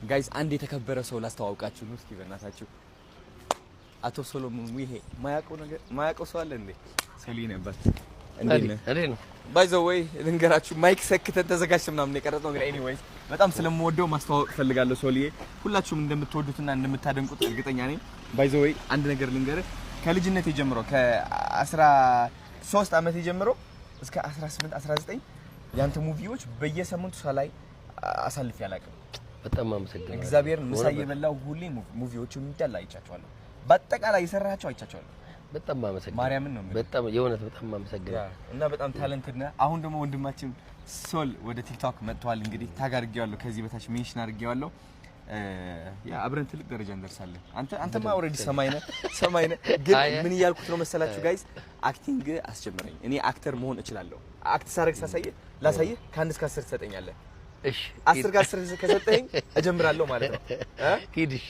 ጋይስ አንድ የተከበረ ሰው ላስተዋውቃችሁ ነው። እስኪ በእናታችሁ አቶ ሶሎሞን ሙሄ ማያውቀው ሰው አለ እንዴ? ሰሊ ነበር እንዴ ነው ባይ ዘ ወይ ልንገራችሁ፣ ማይክ ሰክተን ተዘጋጅተን ምናምን የቀረጽነው ግን ኤኒዌይስ በጣም ስለምወደው ማስተዋወቅ ፈልጋለሁ። ሶሊዬ ሁላችሁም እንደምትወዱትና እንደምታደንቁት እርግጠኛ ነኝ። ባይ ዘ ወይ አንድ ነገር ልንገርህ፣ ከልጅነቴ ጀምሮ ከ13 ዓመቴ ጀምሮ እስከ 18 19 ያንተ ሙቪዎች በየሳምንቱ ሳላይ አሳልፌ አላውቅም። በጣም አመሰግናለሁ። እግዚአብሔር ምሳ እየበላሁ ሁሌ ሙቪዎቹን እንዳለ አይቻቸዋለሁ። በአጠቃላይ የሰራሃቸው አይቻቸዋለሁ። በጣም አመሰግናለሁ። ማርያምን ነው በጣም የእውነት በጣም አመሰግናለሁ። እና በጣም ታለንትድ ነህ። አሁን ደግሞ ወንድማችን ሶል ወደ ቲክቶክ መጥቷል። እንግዲህ ታግ አድርጌዋለሁ፣ ከዚህ በታች ሜንሽን አድርጌዋለሁ። ያ አብረን ትልቅ ደረጃ እንደርሳለን። አንተማ ኦልሬዲ ሰማይ ነህ። ግን ምን እያልኩት ነው መሰላችሁ ጋይስ? አክቲንግ አስጀምረኝ። እኔ አክተር መሆን እችላለሁ። አክት ሳረግ ላሳየህ ከ1 እስከ 10 ትሰጠኛለህ። እሺ 10 ከ10 ከሰጠኝ እጀምራለሁ ማለት ነው። ሂድ። እሺ